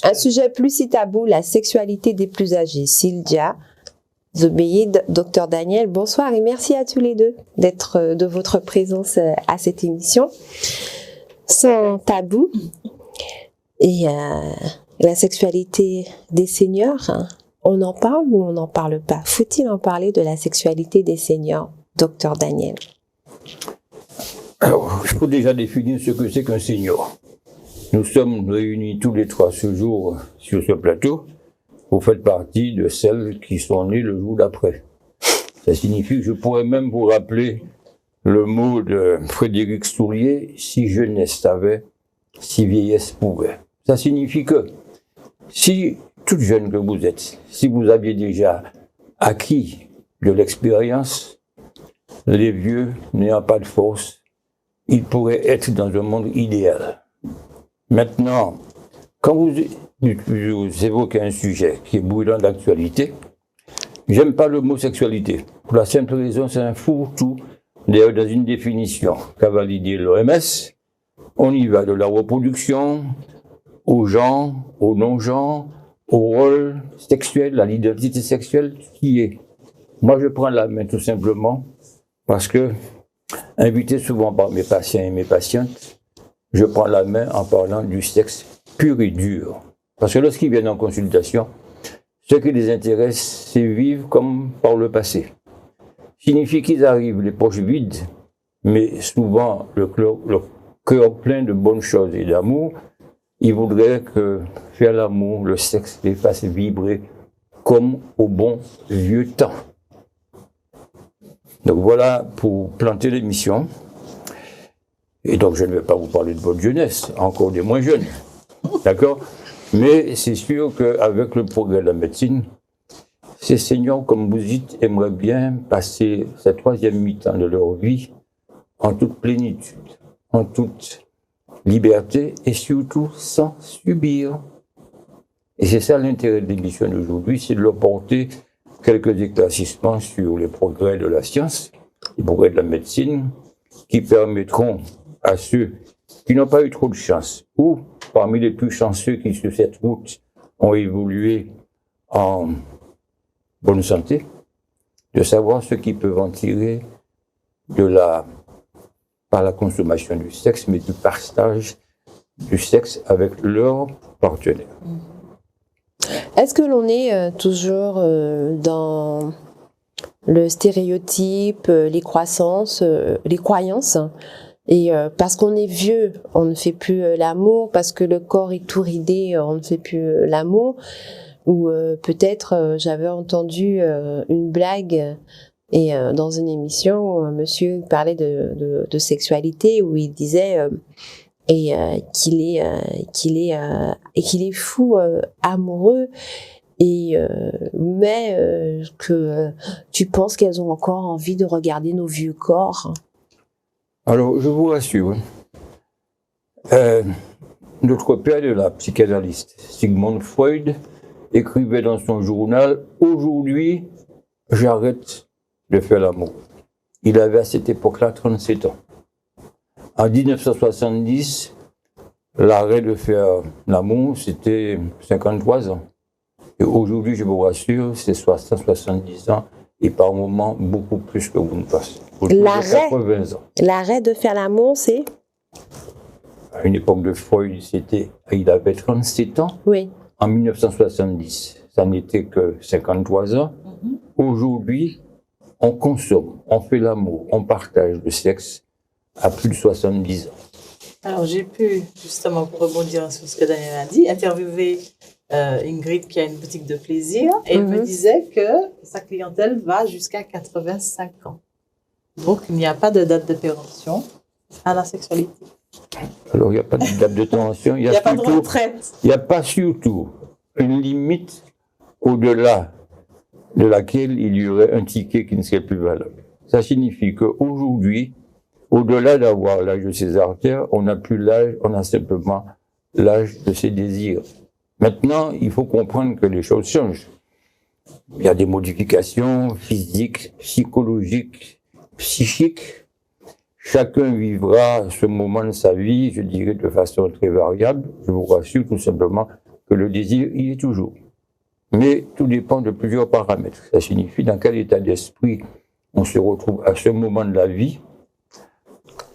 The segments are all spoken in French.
Un sujet plus si tabou, la sexualité des plus âgés. Sylvia Zobéi, Dr Daniel, bonsoir et merci à tous les deux de votre présence à cette émission. Sans tabou et la sexualité des seniors, hein, on en parle ou on n'en parle pas? Faut-il en parler de la sexualité des seniors, Dr Daniel? Alors, il faut déjà définir ce que c'est qu'un senior. Nous sommes réunis tous les trois ce jour sur ce plateau. Vous faites partie de celles qui sont nées le jour d'après. Ça signifie que je pourrais même vous rappeler le mot de Frédéric Sourier, si jeunesse savait, si vieillesse pouvait. Ça signifie que si, toute jeune que vous êtes, si vous aviez déjà acquis de l'expérience, les vieux n'ayant pas de force, ils pourraient être dans un monde idéal. Maintenant, quand vous évoquez un sujet qui est brûlant d'actualité, j'aime pas le mot sexualité. Pour la simple raison, c'est un fourre-tout. D'ailleurs, dans une définition qu'a validée l'OMS, on y va de la reproduction, au genre, au non-genre, au rôle sexuel, à l'identité sexuelle qui est. Moi, je prends la main tout simplement parce que, invité souvent par mes patients et mes patientes, je prends la main en parlant du sexe pur et dur. Parce que lorsqu'ils viennent en consultation, ce qui les intéresse, c'est vivre comme par le passé. Signifie qu'ils arrivent les poches vides, mais souvent le cœur plein de bonnes choses et d'amour. Ils voudraient que faire l'amour, le sexe, les fasse vibrer comme au bon vieux temps. Donc voilà pour planter l'émission. Et donc, je ne vais pas vous parler de votre jeunesse, encore des moins jeunes. D'accord? Mais c'est sûr qu'avec le progrès de la médecine, ces seniors, comme vous dites, aimeraient bien passer cette troisième mi-temps de leur vie en toute plénitude, en toute liberté et surtout sans subir. Et c'est ça l'intérêt de l'émission d'aujourd'hui, c'est de leur porter quelques éclaircissements sur les progrès de la science, les progrès de la médecine, qui permettront à ceux qui n'ont pas eu trop de chance, ou parmi les plus chanceux qui sur cette route ont évolué en bonne santé, de savoir ce qu'ils peuvent en tirer par la consommation du sexe, mais du partage du sexe avec leur partenaire. Est-ce que l'on est toujours dans le stéréotype, les croyances, et parce qu'on est vieux, on ne fait plus l'amour, parce que le corps est tout ridé, on ne fait plus l'amour, ou peut-être j'avais entendu une blague et dans une émission, un monsieur parlait de sexualité où il disait qu'il est fou amoureux. Mais que tu penses qu'elles ont encore envie de regarder nos vieux corps? Alors, je vous rassure, notre père de la psychanalyste, Sigmund Freud, écrivait dans son journal « Aujourd'hui, j'arrête de faire l'amour ». Il avait à cette époque-là 37 ans. En 1970, l'arrêt de faire l'amour, c'était 53 ans. Et aujourd'hui, je vous rassure, c'est 70 ans et par moments beaucoup plus que vous ne pensez. L'arrêt de faire l'amour, c'est? À une époque de Freud, il avait 37 ans. Oui. En 1970, ça n'était que 53 ans. Aujourd'hui, on consomme, on fait l'amour, on partage le sexe à plus de 70 ans. Alors, j'ai pu, justement, pour rebondir sur ce que Daniel a dit, interviewer Ingrid qui a une boutique de plaisir et elle me disait que sa clientèle va jusqu'à 85 ans. Donc, il n'y a pas de date de péremption à la sexualité. Alors, il n'y a pas de date de tension. Il n'y a pas de retraite. Il n'y a pas surtout une limite au-delà de laquelle il y aurait un ticket qui ne serait plus valable. Ça signifie qu'aujourd'hui, au-delà d'avoir l'âge de ses artères, on n'a plus l'âge, on a simplement l'âge de ses désirs. Maintenant, il faut comprendre que les choses changent. Il y a des modifications physiques, psychologiques, psychiques. Chacun vivra ce moment de sa vie, je dirais, de façon très variable. Je vous rassure tout simplement que le désir y est toujours. Mais tout dépend de plusieurs paramètres. Ça signifie dans quel état d'esprit on se retrouve à ce moment de la vie,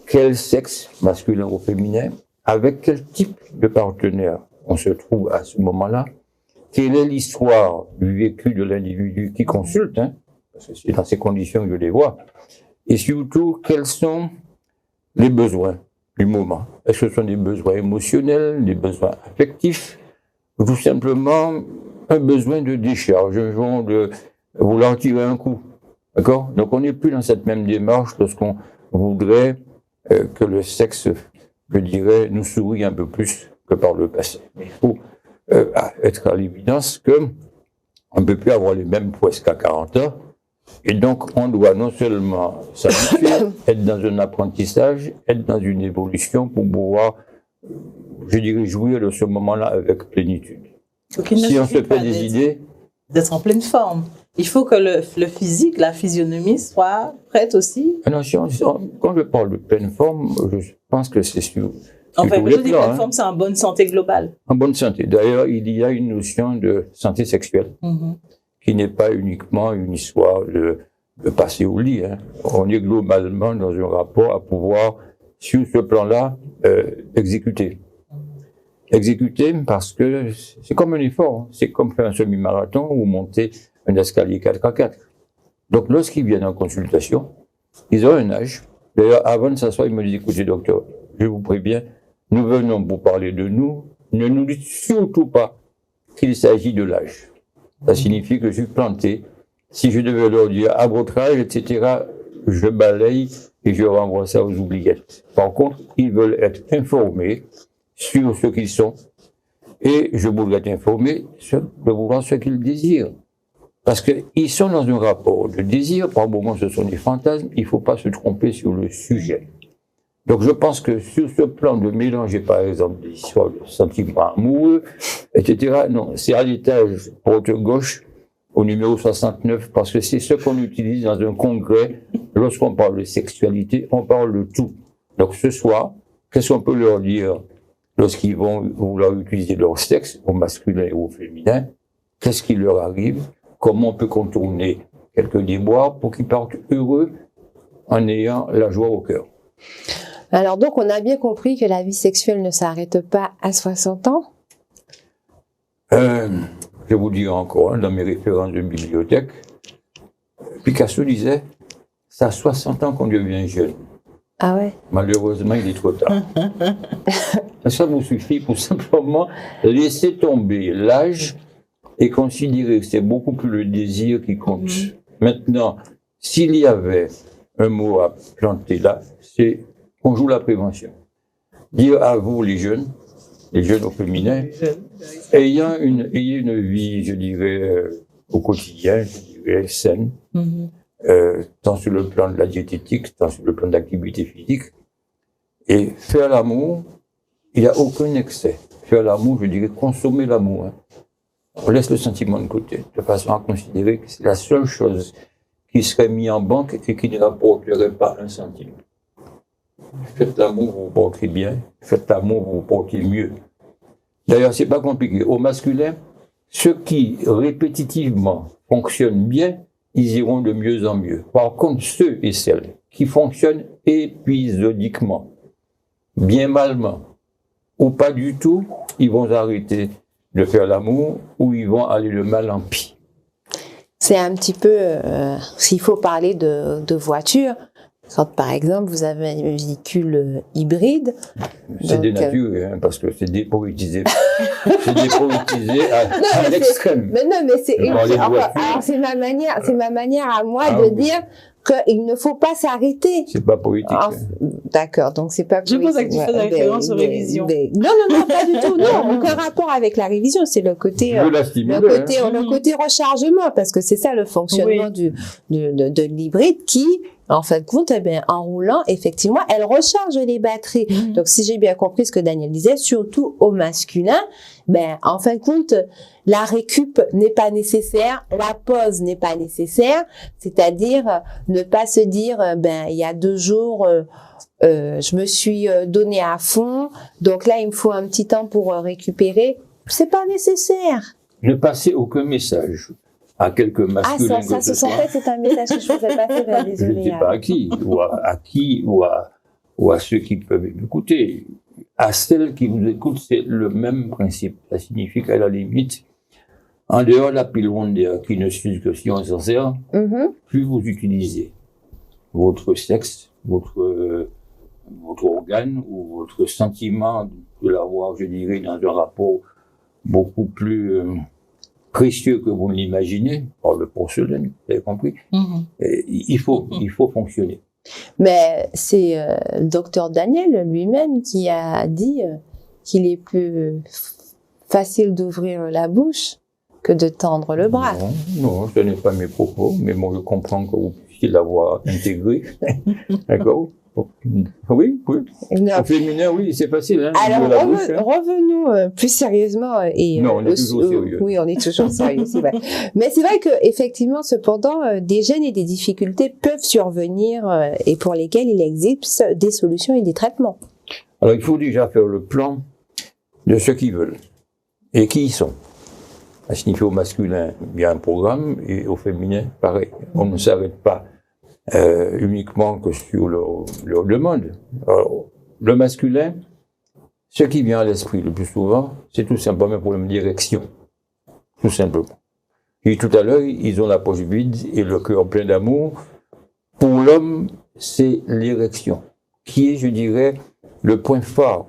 quel sexe, masculin ou féminin, avec quel type de partenaire on se trouve à ce moment-là, quelle est l'histoire du vécu de l'individu qui consulte, parce que c'est dans ces conditions que je les vois, et surtout, quels sont les besoins du moment. Est-ce que ce sont des besoins émotionnels, des besoins affectifs, ou tout simplement un besoin de décharge, un genre de vouloir tirer un coup. D'accord? Donc on n'est plus dans cette même démarche lorsqu'on voudrait que le sexe, je dirais, nous sourie un peu plus que par le passé. Il faut être à l'évidence qu'on ne peut plus avoir les mêmes prouesses qu'à 40 ans. Et donc, on doit non seulement s'habituer, être dans un apprentissage, être dans une évolution pour pouvoir, je dirais, jouir de ce moment-là avec plénitude. Si on se fait des idées... D'être en pleine forme. Il faut que le physique, la physionomie soit prête aussi. Attention, quand je parle de pleine forme, je pense que c'est sûr. En fait, quand je dis pleine forme, c'est en bonne santé globale. En bonne santé. D'ailleurs, il y a une notion de santé sexuelle. Qui n'est pas uniquement une histoire de passer au lit. On est globalement dans un rapport à pouvoir, sur ce plan-là, exécuter. Exécuter parce que c'est comme un effort. C'est comme faire un semi-marathon ou monter un escalier 4x4. Donc, lorsqu'ils viennent en consultation, ils ont un âge. D'ailleurs, avant de s'asseoir, ils me disent, écoutez, docteur, je vous préviens, nous venons pour parler de nous. Ne nous dites surtout pas qu'il s'agit de l'âge. Ça signifie que je suis planté. Si je devais leur dire à votre âge, etc., je balaye et je renvoie ça aux oubliettes. Par contre, ils veulent être informés sur ce qu'ils sont. Et je voudrais être informé de voir ce qu'ils désirent. Parce qu'ils sont dans un rapport de désir. Par moments, ce sont des fantasmes. Il ne faut pas se tromper sur le sujet. Donc, je pense que sur ce plan de mélanger, par exemple, des histoires de sentiments amoureux, etc., non, c'est à l'étage porte gauche, au numéro 69, parce que c'est ce qu'on utilise dans un congrès. Lorsqu'on parle de sexualité, on parle de tout. Donc, ce soir, qu'est-ce qu'on peut leur dire lorsqu'ils vont vouloir utiliser leur sexe, au masculin ou au féminin? Qu'est-ce qui leur arrive? Comment on peut contourner quelques déboires pour qu'ils partent heureux en ayant la joie au cœur? Alors donc, on a bien compris que la vie sexuelle ne s'arrête pas à 60 ans. Je vous dis encore, dans mes références de bibliothèque, Picasso disait, c'est à 60 ans qu'on devient jeune. Ah ouais? Malheureusement, il est trop tard. Ça vous suffit pour simplement laisser tomber l'âge et considérer que c'est beaucoup plus le désir qui compte. Maintenant, s'il y avait un mot à planter là, c'est qu'on joue la prévention. Dire à vous, les jeunes au féminin, ayez une vie, je dirais, au quotidien, je dirais, saine, tant sur le plan de la diététique, tant sur le plan de l'activité physique. Et faire l'amour, il n'y a aucun excès. Faire l'amour, je dirais, consommer l'amour. On laisse le sentiment de côté, de façon à considérer que c'est la seule chose qui serait mise en banque et qui ne rapporterait pas un centime. Faites l'amour, vous vous portez bien. Faites l'amour, vous vous portez mieux. D'ailleurs, c'est pas compliqué. Au masculin, ceux qui répétitivement fonctionnent bien, ils iront de mieux en mieux. Par contre, ceux et celles qui fonctionnent épisodiquement, bien malement, ou pas du tout, ils vont arrêter de faire l'amour ou ils vont aller le mal en pis. C'est un petit peu, s'il faut parler de voiture, quand par exemple vous avez un véhicule hybride. C'est dénaturé, parce que c'est dépolitisé. C'est dépolitisé à l'extrême. Mais non, mais c'est ma manière à moi de dire qu'il ne faut pas s'arrêter. C'est pas politique. D'accord, donc c'est pas politique. Je pense que tu fais la référence aux révisions. Non, pas du tout. Non, aucun rapport avec la révision. C'est le côté, le côté rechargement, parce que c'est ça le fonctionnement de l'hybride qui, en fin de compte, en roulant, effectivement, elle recharge les batteries. Donc, si j'ai bien compris ce que Daniel disait, surtout au masculin, en fin de compte, la récup n'est pas nécessaire, la pause n'est pas nécessaire, c'est-à-dire ne pas se dire, il y a 2 jours, je me suis donné à fond, donc là, il me faut un petit temps pour récupérer. c'est pas nécessaire. Ne passez aucun message à quelques masculins ça, que ce soit. En fait, c'est un message que je faisais passer, Je ne désolée. sais pas à qui, ou à ceux qui peuvent écouter. À celles qui vous écoutent, c'est le même principe. Ça signifie qu'à la limite, en dehors de la pile Wonder qui ne s'use que si on s'en sert, plus vous utilisez votre sexe, votre organe ou votre sentiment de l'avoir, je dirais, dans un rapport beaucoup plus précieux que vous ne l'imaginez, par le porcelaine, vous avez compris. Et il faut fonctionner. Mais c'est le docteur Daniel lui-même qui a dit qu'il est plus facile d'ouvrir la bouche que de tendre le bras. Non, ce n'est pas mes propos, mais moi je comprends que vous puissiez l'avoir intégré. D'accord? Oui. Au féminin, oui, c'est facile. Hein, alors, la bouche, revenons plus sérieusement. Non, on est toujours sérieux. Oui, on est toujours sérieux, c'est vrai. Mais c'est vrai qu'effectivement, cependant, des gènes et des difficultés peuvent survenir et pour lesquels il existe des solutions et des traitements. Alors, il faut déjà faire le plan de ceux qui veulent et qui y sont. Ça signifie au masculin, il y a un programme, et au féminin, pareil. On ne s'arrête pas uniquement que sur leur demande. Alors, le masculin, ce qui vient à l'esprit le plus souvent, c'est tout simplement un problème d'érection. Tout simplement. Et tout à l'heure, ils ont la poche vide et le cœur plein d'amour. Pour l'homme, c'est l'érection, qui est, je dirais, le point phare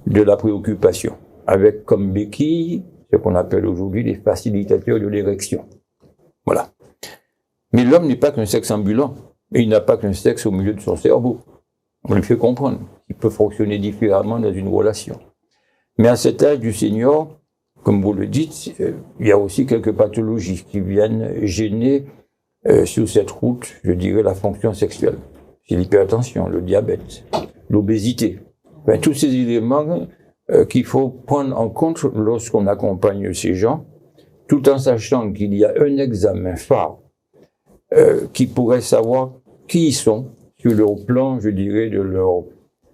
de la préoccupation, avec comme béquille ce qu'on appelle aujourd'hui les facilitateurs de l'érection. Voilà. Mais l'homme n'est pas qu'un sexe ambulant, et il n'a pas qu'un sexe au milieu de son cerveau. On lui fait comprendre qu'il peut fonctionner différemment dans une relation. Mais à cet âge du senior, comme vous le dites, il y a aussi quelques pathologies qui viennent gêner sur cette route, je dirais, la fonction sexuelle. C'est l'hypertension, le diabète, l'obésité. Enfin, tous ces éléments qu'il faut prendre en compte lorsqu'on accompagne ces gens, tout en sachant qu'il y a un examen phare qui pourrait savoir qui ils sont sur leur plan, je dirais, de leur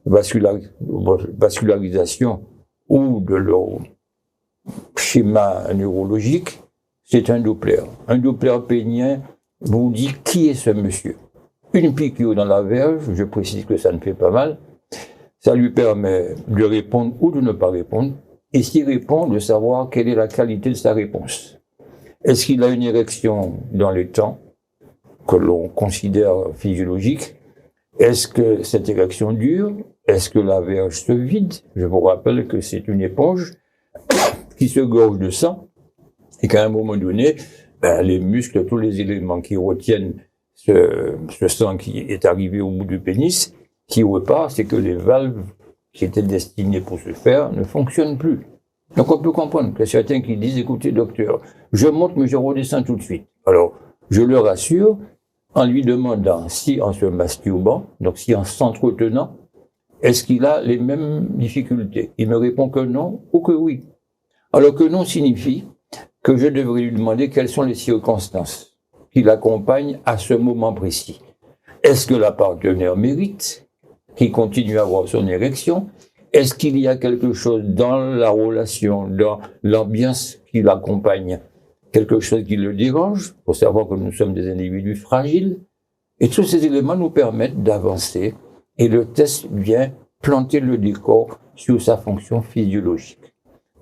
vascularisation ou de leur schéma neurologique, c'est un Doppler. Un Doppler pénien vous dit qui est ce monsieur. Une piqûre dans la verge, je précise que ça ne fait pas mal, ça lui permet de répondre ou de ne pas répondre, et s'il répond, de savoir quelle est la qualité de sa réponse. Est-ce qu'il a une érection dans les temps que l'on considère physiologique? Est-ce que cette érection dure? Est-ce que la verge se vide? Je vous rappelle que c'est une éponge qui se gorge de sang et qu'à un moment donné, les muscles, tous les éléments qui retiennent ce sang qui est arrivé au bout du pénis, qui repart, c'est que les valves qui étaient destinées pour ce faire ne fonctionnent plus. Donc on peut comprendre qu'il y a certains qui disent, écoutez docteur, je monte mais je redescends tout de suite. Alors, je le rassure en lui demandant si en se masturbant, donc si en s'entretenant, est-ce qu'il a les mêmes difficultés? Il me répond que non ou que oui. Alors que non signifie que je devrais lui demander quelles sont les circonstances qui l'accompagnent à ce moment précis. Est-ce que la partenaire mérite qu'il continue à avoir son érection? Est-ce qu'il y a quelque chose dans la relation, dans l'ambiance qui l'accompagne, quelque chose qui le dérange? Il faut savoir que nous sommes des individus fragiles. Et tous ces éléments nous permettent d'avancer. Et le test vient planter le décor sur sa fonction physiologique.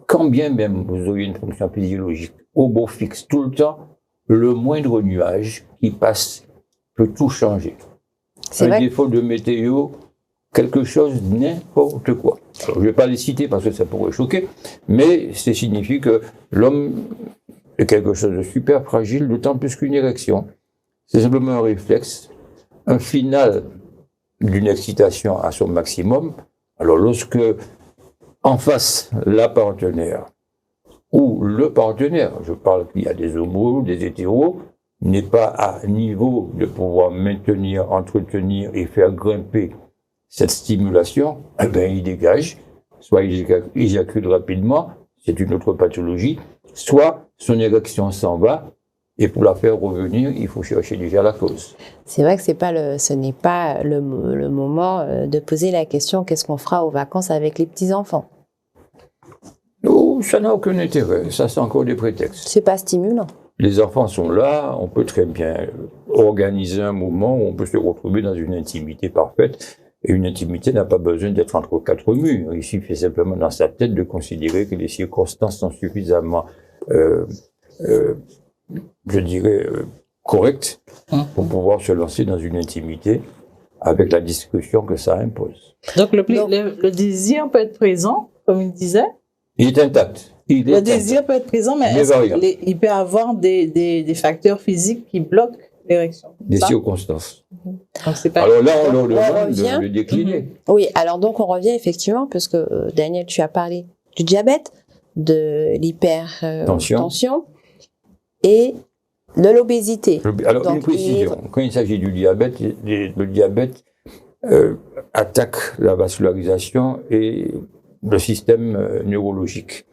Quand bien même vous auriez une fonction physiologique au beau fixe tout le temps, le moindre nuage qui passe peut tout changer. C'est un défaut de météo, quelque chose, n'importe quoi. Alors, je ne vais pas les citer parce que ça pourrait choquer, mais ça signifie que l'homme est quelque chose de super fragile, d'autant plus qu'une érection. C'est simplement un réflexe, un final d'une excitation à son maximum. Alors lorsque, en face, la partenaire ou le partenaire, je parle qu'il y a des homos, des hétéros, n'est pas à niveau de pouvoir maintenir, entretenir et faire grimper cette stimulation, eh bien, il dégage, soit il éjacule rapidement, c'est une autre pathologie, soit son érection s'en va, et pour la faire revenir, il faut chercher déjà la cause. C'est vrai que ce n'est pas le moment de poser la question qu'est-ce qu'on fera aux vacances avec les petits-enfants? Oh, Oh, ça n'a aucun intérêt. Ça, c'est encore des prétextes. C'est pas stimulant. Les enfants sont là, on peut très bien organiser un moment où on peut se retrouver dans une intimité parfaite. Et une intimité n'a pas besoin d'être entre quatre murs. Il suffit simplement dans sa tête de considérer que les circonstances sont suffisamment, je dirais, correctes pour pouvoir se lancer dans une intimité avec la discussion que ça impose. Donc, le désir peut être présent, comme il disait. Il est intact. Le désir peut être présent, mais il peut y avoir des facteurs physiques qui bloquent l'érection. Des circonstances. Donc, c'est pas alors là, on leur demande de le décliner. Oui, alors donc on revient effectivement, parce que Daniel, tu as parlé du diabète, de l'hypertension et de l'obésité. Alors, donc, une précision. Quand il s'agit du diabète, le diabète attaque la vascularisation et le système neurologique.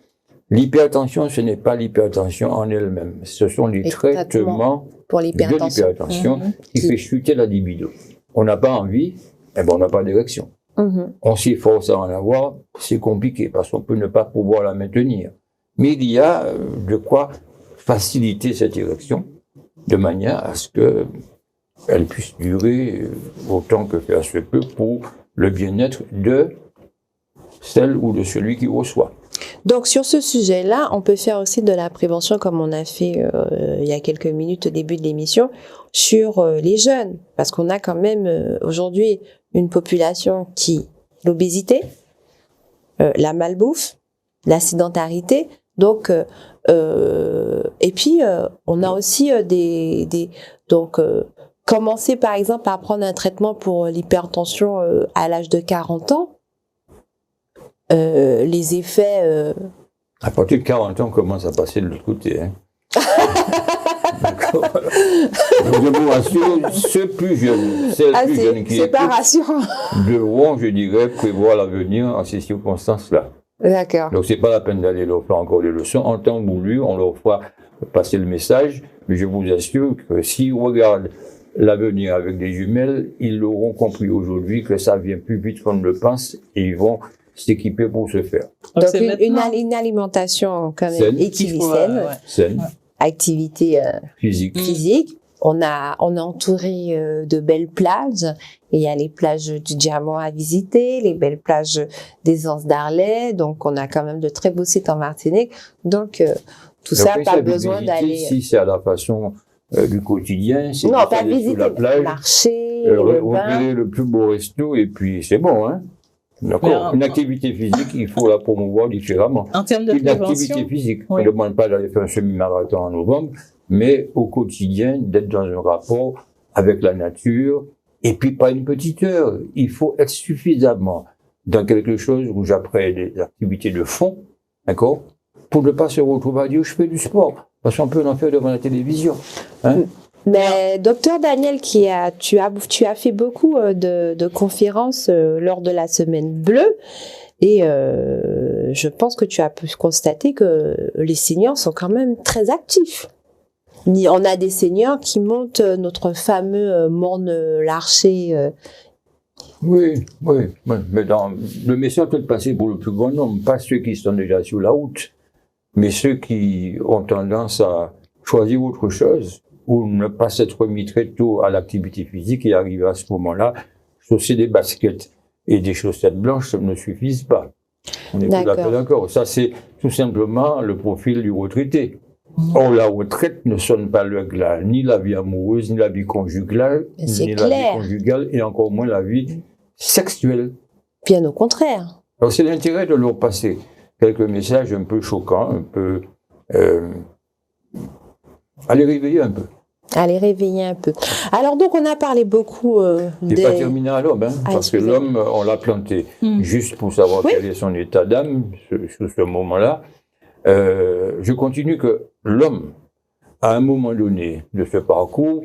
L'hypertension, ce n'est pas l'hypertension en elle-même. Ce sont les traitements pour de l'hypertension qui fait chuter la libido. On n'a pas envie, eh ben on n'a pas d'érection. On s'efforce à en avoir, c'est compliqué parce qu'on peut ne pas pouvoir la maintenir. Mais il y a de quoi faciliter cette érection de manière à ce que elle puisse durer autant que faire se peut pour le bien-être de celle ou de celui qui reçoit. Donc sur ce sujet-là, on peut faire aussi de la prévention comme on a fait il y a quelques minutes au début de l'émission sur les jeunes, parce qu'on a quand même aujourd'hui une population qui l'obésité, la malbouffe, la sédentarité, donc et puis on a aussi donc commencer par exemple à prendre un traitement pour l'hypertension à l'âge de 40 ans. Les effets... À partir de 40 ans, on commence à passer de l'autre côté. Hein. D'accord. Donc, je vous rassure, ceux plus jeunes, celles plus jeunes qui devront, je dirais, prévoir l'avenir en ces circonstances-là. D'accord. Donc, c'est pas la peine d'aller leur faire encore des leçons. En temps voulu, on leur fera passer le message, mais je vous assure que s'ils regardent l'avenir avec des jumelles, ils l'auront compris aujourd'hui que ça vient plus vite qu'on ne le pense et ils vont s'équiper pour ce faire. Donc une alimentation quand même équilibrée, saine, activité physique. On est entouré de belles plages. Et il y a les plages du Diamant à visiter, les belles plages des Anses d'Arlet. Donc on a quand même de très beaux sites en Martinique. Donc tout ça, pas besoin d'aller. Si c'est à la façon du quotidien, c'est non, pas visiter sur la plage, marcher, repérer le plus beau resto et puis c'est bon, hein. D'accord. Une activité physique, il faut la promouvoir différemment. En termes de prévention, activité physique. On ne demande pas d'aller faire un semi-marathon en novembre, mais au quotidien, d'être dans un rapport avec la nature, et puis pas une petite heure. Il faut être suffisamment dans quelque chose où j'apprends des activités de fond, d'accord, pour ne pas se retrouver à dire je fais du sport, parce qu'on peut en faire devant la télévision. Hein. Mais docteur Daniel, tu as fait beaucoup de conférences lors de la semaine bleue et je pense que tu as pu constater que les seniors sont quand même très actifs. On a des seniors qui montent notre fameux Morne-Larcher. Oui, mais le message peut passer pour le plus grand nombre, pas ceux qui sont déjà sur la route, mais ceux qui ont tendance à choisir autre chose, ou ne pas s'être mis très tôt à l'activité physique et arriver à ce moment-là, chausser des baskets et des chaussettes blanches ne suffisent pas. On est tout à fait d'accord. Ça, c'est tout simplement le profil du retraité. Or, la retraite ne sonne pas le glas, ni la vie amoureuse, ni la vie conjugale, ni la vie conjugale, et encore moins la vie sexuelle. Bien au contraire. Alors, c'est l'intérêt de leur passer quelques messages un peu choquants, un peu... à les réveiller un peu. À les réveiller un peu. Alors donc on a parlé beaucoup C'est pas terminé à l'homme, hein, parce que l'homme, on l'a planté juste pour savoir quel est son état d'âme sur ce moment-là. Je continue que l'homme, à un moment donné de ce parcours,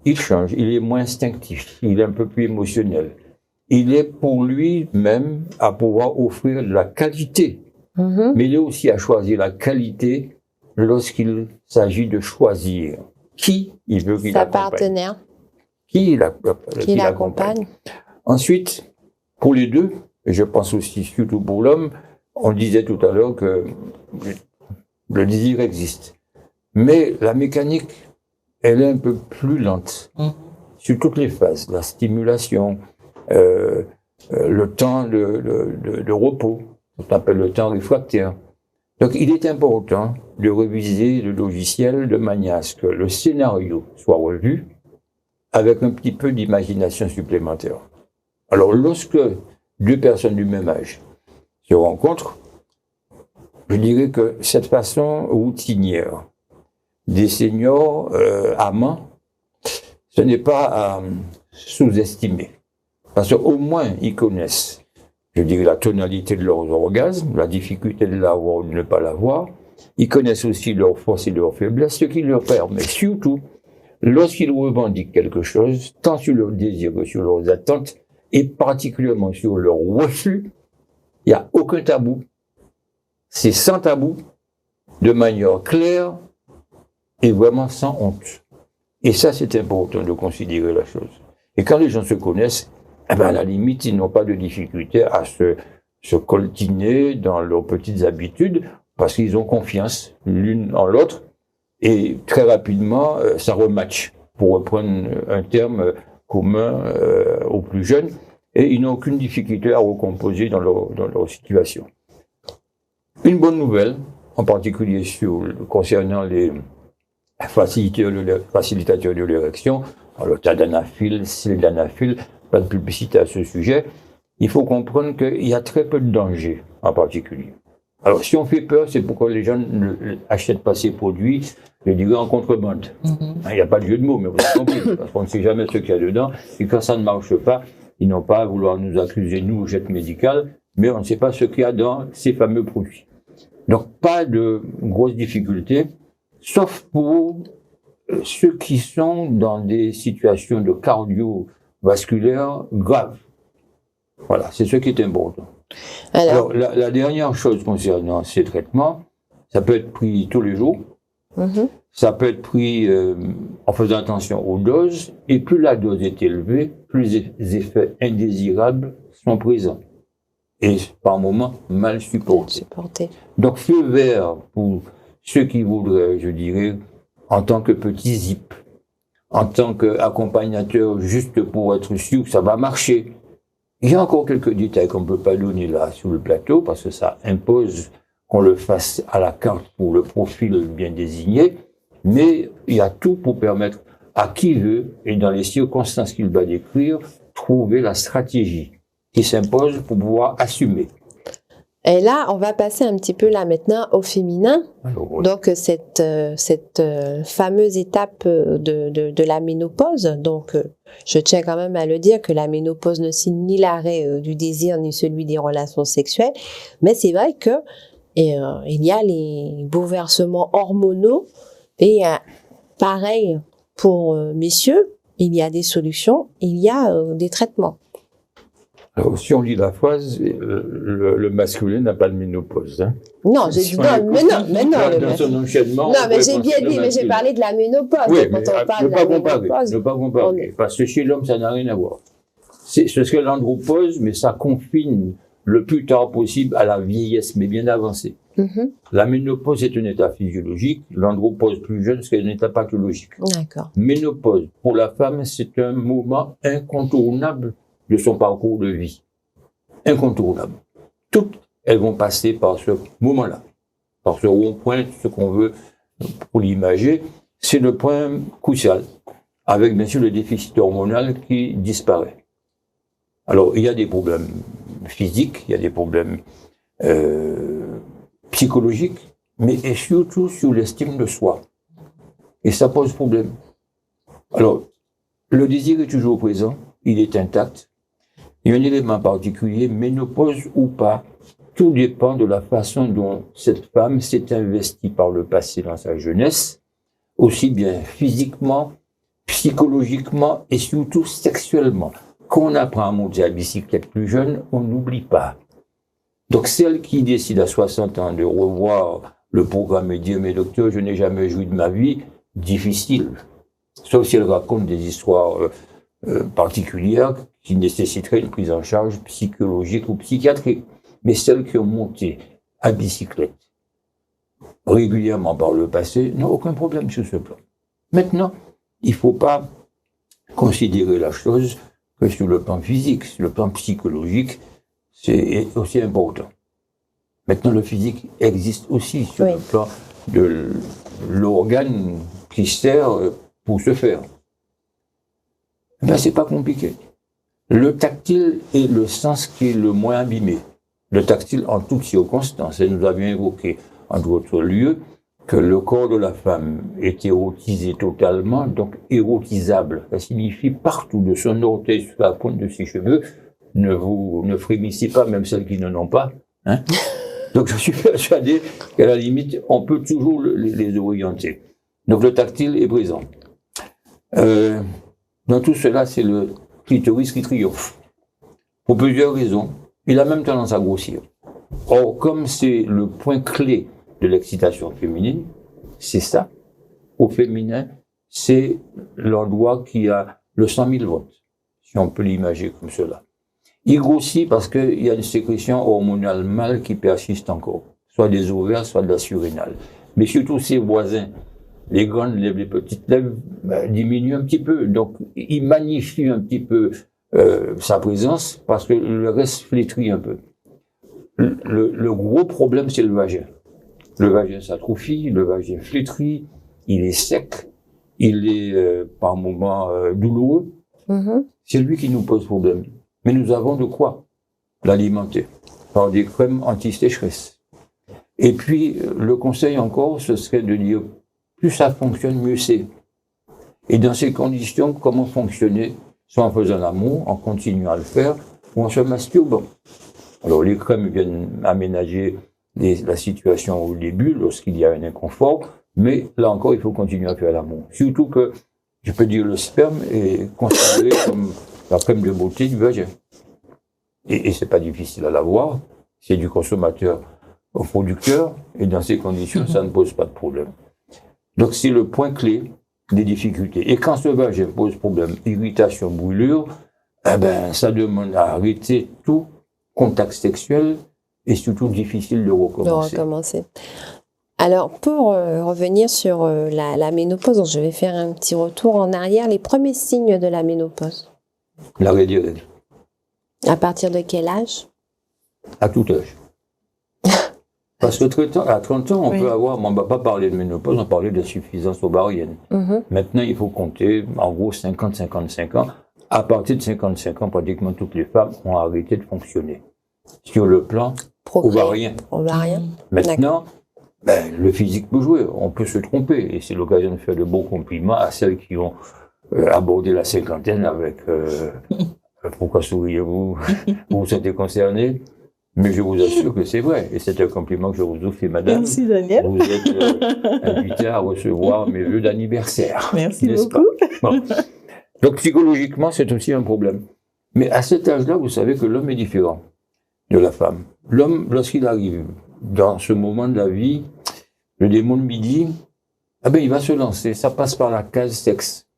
il change, il est moins instinctif, il est un peu plus émotionnel. Il est pour lui-même à pouvoir offrir de la qualité, mais il est aussi à choisir la qualité lorsqu'il s'agit de choisir qui il veut qu'il accompagne. Sa partenaire. Qui l'accompagne. Ensuite, pour les deux, et je pense aussi surtout pour l'homme, on disait tout à l'heure que le désir existe. Mais la mécanique, elle est un peu plus lente. Sur toutes les phases, la stimulation, le temps de repos, qu'on appelle le temps réfractaire. Donc il est important de réviser le logiciel de manière à ce que le scénario soit revu avec un petit peu d'imagination supplémentaire. Alors lorsque deux personnes du même âge se rencontrent, je dirais que cette façon routinière des seniors amants, ce n'est pas à sous-estimer. Parce qu'au moins, ils connaissent, je dirais, la tonalité de leurs orgasmes, la difficulté de l'avoir ou de ne pas l'avoir. Ils connaissent aussi leurs forces et leurs faiblesses, ce qui leur permet surtout, lorsqu'ils revendiquent quelque chose, tant sur leurs désirs que sur leurs attentes, et particulièrement sur leur refus, il n'y a aucun tabou. C'est sans tabou, de manière claire et vraiment sans honte. Et ça, c'est important de considérer la chose. Et quand les gens se connaissent, eh ben, à la limite, ils n'ont pas de difficulté à se coltiner dans leurs petites habitudes parce qu'ils ont confiance l'une en l'autre et très rapidement, ça rematch, pour reprendre un terme commun aux plus jeunes, et ils n'ont aucune difficulté à recomposer dans leur situation. Une bonne nouvelle, en particulier concernant les facilitateurs de l'érection, le tadalafil, sildenafil, pas de publicité à ce sujet, il faut comprendre qu'il y a très peu de danger en particulier. Alors si on fait peur, c'est pourquoi les gens n'achètent pas ces produits, je dirais en contrebande. Il n'y a pas de jeu de mots, mais vous avez compris, parce qu'on ne sait jamais ce qu'il y a dedans, et quand ça ne marche pas, ils n'ont pas à vouloir nous accuser, nous, jette médicale, mais on ne sait pas ce qu'il y a dans ces fameux produits. Donc pas de grosses difficultés, sauf pour ceux qui sont dans des situations de cardiovasculaires graves. Voilà, c'est ce qui est important. Alors la dernière chose concernant ces traitements, ça peut être pris tous les jours, ça peut être pris en faisant attention aux doses, et plus la dose est élevée, plus les effets indésirables sont présents. Et par moments mal supportés. Donc feu vert pour ceux qui voudraient, je dirais, en tant que petit zip, en tant qu'accompagnateur, juste pour être sûr que ça va marcher. Il y a encore quelques détails qu'on ne peut pas donner là sur le plateau, parce que ça impose qu'on le fasse à la carte pour le profil bien désigné, mais il y a tout pour permettre à qui veut, et dans les circonstances qu'il va décrire, trouver la stratégie qui s'impose pour pouvoir assumer. Et là, on va passer un petit peu là maintenant au féminin. Alors, oui. Donc cette fameuse étape de la ménopause. Donc je tiens quand même à le dire que la ménopause ne signe ni l'arrêt du désir ni celui des relations sexuelles, mais c'est vrai que il y a les bouleversements hormonaux et pareil pour messieurs, il y a des solutions, il y a des traitements. Alors, si on lit la phrase, le masculin n'a pas de ménopause. Hein. Non, j'ai dit non, mais non. Dans son enchaînement. Non, mais j'ai bien dit, mais j'ai parlé de la ménopause. Oui, quand on parle ne de pas la comparer, ménopause, ne pas comparer. Parce que chez l'homme, ça n'a rien à voir. C'est ce que l'andropause, mais ça confine le plus tard possible à la vieillesse, mais bien avancée. La ménopause est un état physiologique, l'andropause plus jeune, c'est un état pathologique. D'accord. Ménopause, pour la femme, c'est un moment incontournable de son parcours de vie. Incontournable. Toutes, elles vont passer par ce moment-là. Par ce rond-point, ce qu'on veut pour l'imager, c'est le point crucial, avec bien sûr le déficit hormonal qui disparaît. Alors, il y a des problèmes physiques, il y a des problèmes psychologiques, mais et surtout sur l'estime de soi. Et ça pose problème. Alors, le désir est toujours présent, il est intact. Il y a un élément particulier, ménopause ou pas, tout dépend de la façon dont cette femme s'est investie par le passé dans sa jeunesse, aussi bien physiquement, psychologiquement et surtout sexuellement. Quand on apprend à monter à bicyclette plus jeune, on n'oublie pas. Donc celle qui décide à 60 ans de revoir le programme et dire « Mais docteur, je n'ai jamais joui de ma vie », difficile. Sauf si elle raconte des histoires particulières qui nécessiteraient une prise en charge psychologique ou psychiatrique. Mais celles qui ont monté à bicyclette régulièrement par le passé n'ont aucun problème sur ce plan. Maintenant, il ne faut pas considérer la chose que sur le plan physique, sur le plan psychologique, c'est aussi important. Maintenant, le physique existe aussi sur le plan de l'organe qui sert pour se faire. Ben, c'est pas compliqué. Le tactile est le sens qui est le moins abîmé. Le tactile en toutes circonstances. Et nous avions évoqué, en d'autres lieux, que le corps de la femme est érotisé totalement, donc érotisable. Ça signifie partout, de son orteil jusqu'à la pointe de ses cheveux. Ne frémissez pas, même celles qui n'en ont pas. Hein. Donc je suis persuadé qu'à la limite, on peut toujours les orienter. Donc le tactile est présent. Dans tout cela, c'est le clitoris qui triomphe. Pour plusieurs raisons. Il a même tendance à grossir. Or, comme c'est le point clé de l'excitation féminine, c'est ça. Au féminin, c'est l'endroit qui a le 100 000 volts, si on peut l'imaginer comme cela. Il grossit parce qu'il y a une sécrétion hormonale mâle qui persiste encore, soit des ovaires, soit de la surrénale. Mais surtout ses voisins, les grandes lèvres, les petites lèvres, diminuent un petit peu. Donc, il magnifie un petit peu sa présence parce que le reste flétrit un peu. Le gros problème, c'est le vagin. Le vagin s'atrophie, le vagin flétrit, il est sec, il est par moments douloureux. Mm-hmm. C'est lui qui nous pose problème. Mais nous avons de quoi l'alimenter par des crèmes anti-sécheresse. Et puis, le conseil encore, ce serait de dire, plus ça fonctionne, mieux c'est. Et dans ces conditions, comment fonctionner? Soit en faisant l'amour, en continuant à le faire, ou en se masturbant. Alors, les crèmes viennent aménager la situation au début, lorsqu'il y a un inconfort, mais là encore, il faut continuer à faire l'amour. Surtout que, je peux dire, le sperme est considéré comme la crème de beauté du vagin. Et c'est pas difficile à l'avoir, c'est du consommateur au producteur, et dans ces conditions, ça ne pose pas de problème. Donc, c'est le point clé des difficultés. Et quand ce vagin pose problème, irritation, brûlure, eh ben, ça demande à arrêter tout contact sexuel et surtout difficile de recommencer. Alors, pour revenir sur la ménopause, donc je vais faire un petit retour en arrière. Les premiers signes de la ménopause. L'arrêt des règles. À partir de quel âge? À tout âge. Parce que à 30 ans, on peut avoir, on ne va pas parler de ménopause, on parlait d'insuffisance ovarienne. Mm-hmm. Maintenant, il faut compter, en gros, 50-55 ans. À partir de 55 ans, pratiquement toutes les femmes ont arrêté de fonctionner. Sur le plan ovarien. Maintenant, le physique peut jouer, on peut se tromper. Et c'est l'occasion de faire de beaux compliments à celles qui ont abordé la cinquantaine avec pourquoi souriez-vous? Vous vous sentez concerné? Mais je vous assure que c'est vrai. Et c'est un compliment que je vous offre, madame. Merci, Daniel. Vous êtes invité à recevoir mes vœux d'anniversaire. Merci beaucoup. Bon. Donc, psychologiquement, c'est aussi un problème. Mais à cet âge-là, vous savez que l'homme est différent de la femme. L'homme, lorsqu'il arrive dans ce moment de la vie, le démon de midi, il va se lancer. Ça passe par la case sexe.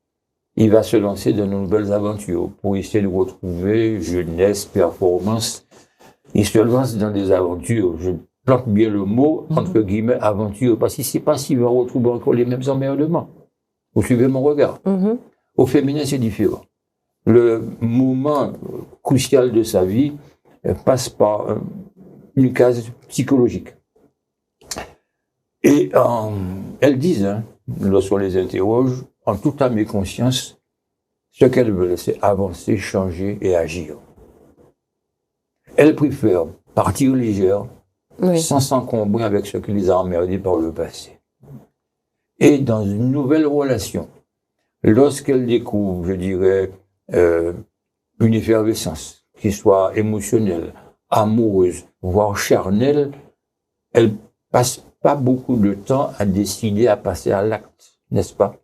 Il va se lancer dans de nouvelles aventures pour essayer de retrouver jeunesse, performance. Il se lance dans des aventures. Je plante bien le mot, entre guillemets, aventure, parce qu'il ne sait pas s'il va retrouver encore les mêmes emmerdements. Vous suivez mon regard? Mm-hmm. Au féminin, c'est différent. Le moment crucial de sa vie passe par une case psychologique. Et elles disent, lorsqu'on les interroge, en toute âme et conscience, ce qu'elles veulent, c'est avancer, changer et agir. Elles préfèrent partir légère, sans s'encombrer avec ce qui les a emmerdés par le passé. Et dans une nouvelle relation, lorsqu'elles découvrent, je dirais, une effervescence, qui soit émotionnelle, amoureuse, voire charnelle, elles passent pas beaucoup de temps à décider à passer à l'acte, n'est-ce pas?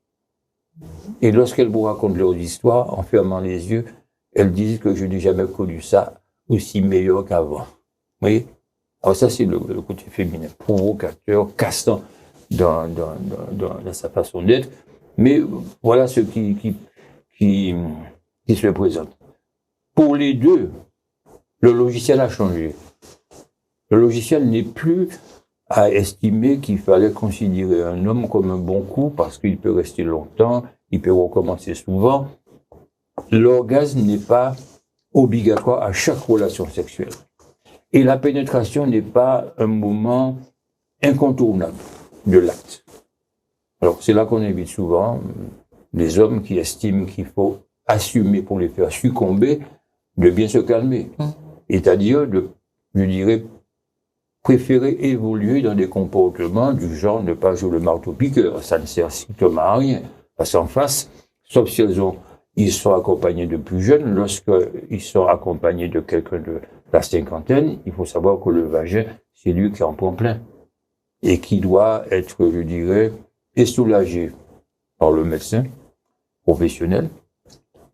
Et lorsqu'elles vous racontent leurs histoires, en fermant les yeux, elles disent que je n'ai jamais connu ça aussi meilleur qu'avant. Vous voyez? Alors ça, c'est le côté féminin, provocateur, cassant dans sa façon d'être. Mais voilà ce qui se présente. Pour les deux, le logiciel a changé. Le logiciel n'est plus à estimer qu'il fallait considérer un homme comme un bon coup parce qu'il peut rester longtemps, il peut recommencer souvent. L'orgasme n'est pas obligatoire à chaque relation sexuelle. Et la pénétration n'est pas un moment incontournable de l'acte. Alors, c'est là qu'on invite souvent les hommes qui estiment qu'il faut assumer pour les faire succomber, de bien se calmer. C'est-à-dire de, je dirais, préférer évoluer dans des comportements du genre ne pas jouer le marteau-piqueur. Ça ne sert strictement à rien. Parce qu'en face, sauf si ils sont accompagnés de plus jeunes, lorsqu'ils sont accompagnés de quelqu'un de la cinquantaine, il faut savoir que le vagin, c'est lui qui en prend plein. Et qui doit être, je dirais, soulagé par le médecin professionnel,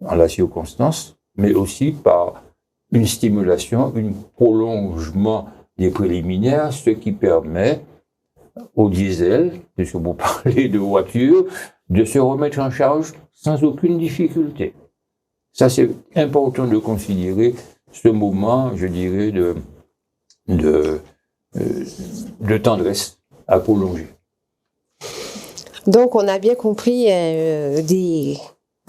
en la circonstance, mais aussi par une stimulation, un prolongement des préliminaires, ce qui permet au diesel, puisque vous parlez de voiture, de se remettre en charge sans aucune difficulté. Ça, c'est important de considérer ce moment, je dirais, de tendresse à prolonger. Donc, on a bien compris des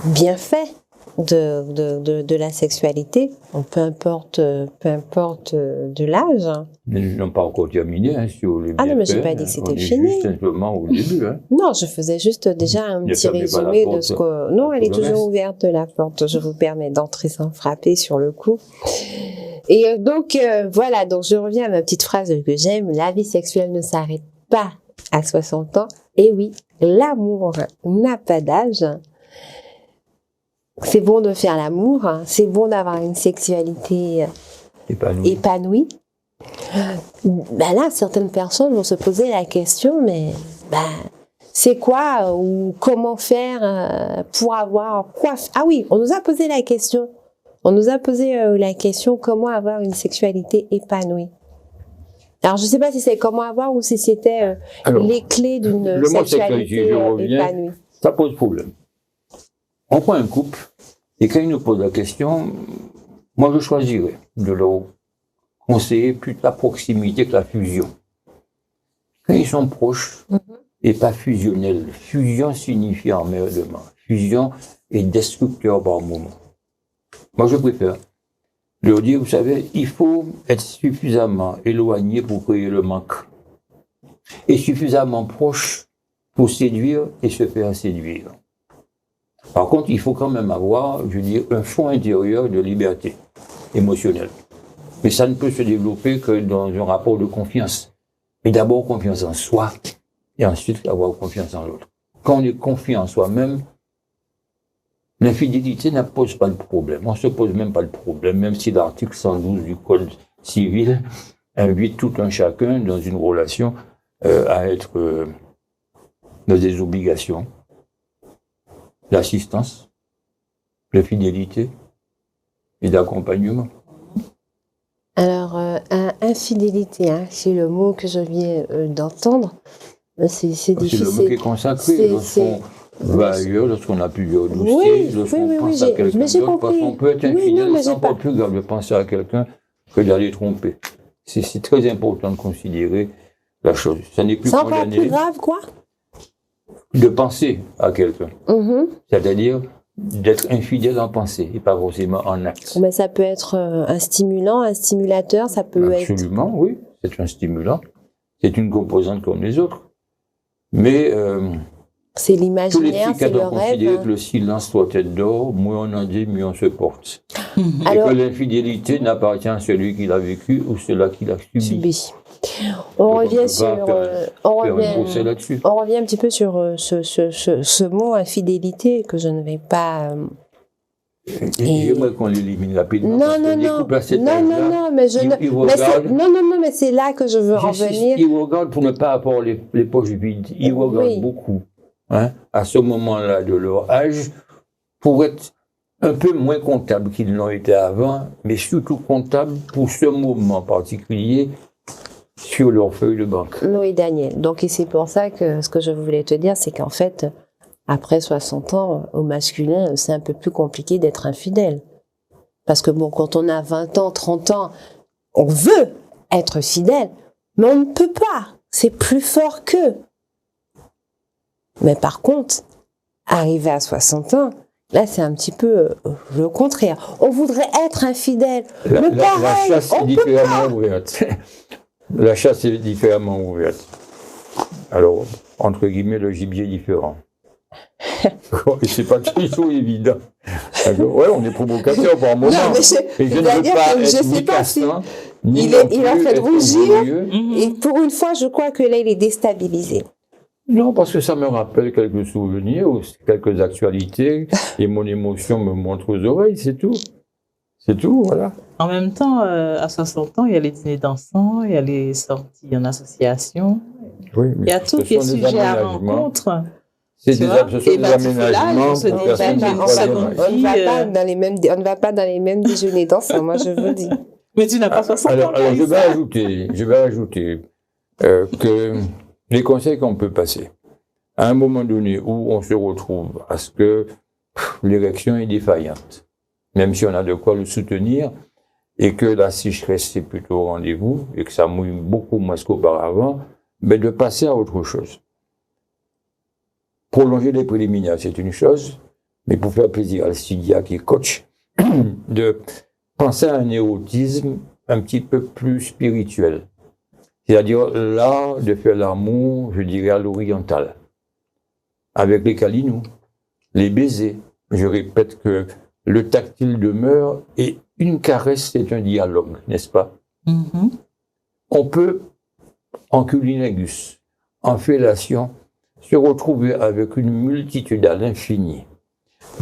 bienfaits de la sexualité, peu importe de l'âge. Nous n'avons pas encore terminé sur les bienfaits. Ah non, mais je n'ai pas dit que c'était fini. Juste simplement au début. Non, je faisais juste déjà un petit résumé de ce que... Non, elle est toujours ouverte, la porte. Je vous permets d'entrer sans frapper sur le coup. Et donc, voilà, donc je reviens à ma petite phrase que j'aime. La vie sexuelle ne s'arrête pas à 60 ans. Et oui, l'amour n'a pas d'âge. C'est bon de faire l'amour, hein. C'est bon d'avoir une sexualité épanouie. Ben là, certaines personnes vont se poser la question, mais c'est quoi ou comment faire pour avoir quoi? Ah oui, on nous a posé la question. On nous a posé la question comment avoir une sexualité épanouie. Alors, je ne sais pas si c'est comment avoir ou si c'était les clés d'une sexualité épanouie. Ça pose problème. On prend un couple, et quand ils nous posent la question, moi je choisirais de leur conseiller plus la proximité que la fusion. Quand ils sont proches, et pas fusionnels, fusion signifie emmerdement. Fusion est destructeur par moment. Moi je préfère leur dire, vous savez, il faut être suffisamment éloigné pour créer le manque, et suffisamment proche pour séduire et se faire séduire. Par contre, il faut quand même avoir, je veux dire, un fond intérieur de liberté émotionnelle. Mais ça ne peut se développer que dans un rapport de confiance. Mais d'abord, confiance en soi, et ensuite avoir confiance en l'autre. Quand on est confiant en soi-même, l'infidélité ne pose pas de problème. On ne se pose même pas de problème, même si l'article 112 du Code civil invite tout un chacun dans une relation à être dans des obligations. D'assistance, de fidélité et d'accompagnement. Alors, infidélité, hein, c'est le mot que je viens d'entendre. C'est difficile. C'est le mot qui est consacré lorsqu'on va ailleurs, lorsqu'on a plusieurs dossiers, lorsqu'on pense à quelqu'un d'autre, parce qu'on peut être infidèle sans pas plus grave de penser à quelqu'un que d'aller tromper. C'est très important de considérer la chose. Ça n'est plus condamné. Sans pas plus grave, quoi? De penser à quelqu'un. C'est-à-dire d'être infidèle en pensée et pas forcément en acte. Mais ça peut être un stimulant, un stimulateur, ça peut être... Absolument, oui. C'est un stimulant. C'est une composante comme les autres. Mais c'est l'imaginaire, c'est le rêve. Considérer que le silence doit être d'or, moins on en dit, mieux on se porte. Alors, et que l'infidélité n'appartient à celui qui l'a vécu ou celui qui l'a subi. On revient un petit peu sur ce mot infidélité que je ne vais pas. J'aimerais qu'on l'élimine rapidement. Non, mais c'est là que je veux en venir. Ils regardent pour ne pas avoir les poches vides. Ils regardent beaucoup, hein, à ce moment-là de leur âge, pour être un peu moins comptables qu'ils l'ont été avant, mais surtout comptables pour ce moment particulier sur leur feuille de banque. Oui, Daniel. Donc, et c'est pour ça que ce que je voulais te dire, c'est qu'en fait, après 60 ans, au masculin, c'est un peu plus compliqué d'être infidèle. Parce que bon, quand on a 20 ans, 30 ans, on veut être fidèle, mais on ne peut pas. C'est plus fort qu'eux. Mais par contre, arrivé à 60 ans, là, c'est un petit peu le contraire. On voudrait être infidèle. La pareil, chasse est différemment ouverte. La chasse est différemment ouverte. Alors, entre guillemets, le gibier est différent. Et c'est pas toujours évident. Ouais, on est provocateur par moment. Non, mais et je ne veux pas être ni cassant, ni il non a plus fait être rougir. orgueilleux. Et pour une fois, je crois que là, il est déstabilisé. Non, parce que ça me rappelle quelques souvenirs, ou quelques actualités, et mon émotion me montre aux oreilles, c'est tout. C'est tout, voilà. En même temps, à 60 ans, il y a les dîners dansants, il y a les sorties en association, Oui, il y a tous les sujets à rencontre. Ce Tu sont vois, des et aménagements on se pour dit, personnes ben, de on troisième s'abonne. âge. On ne va pas dans les mêmes déjeuners dansants, moi, je vous dis. Mais tu n'as pas 60 ans. Alors, je vais Clarissa. ajouter que les conseils qu'on peut passer, à un moment donné où on se retrouve à ce que l'érection est défaillante, même si on a de quoi le soutenir, et que la sécheresse est plutôt au rendez-vous, et que ça mouille beaucoup moins qu'auparavant, mais de passer à autre chose. Prolonger les préliminaires, c'est une chose, mais pour faire plaisir à Lydia qui est coach, de penser à un érotisme un petit peu plus spirituel. C'est-à-dire l'art de faire l'amour, je dirais, à l'oriental. Avec les câlinous, les baisers. Je répète que le tactile demeure et une caresse, c'est un dialogue, n'est-ce pas? Mhm. On peut, en cunilingus, en fellation, se retrouver avec une multitude à l'infini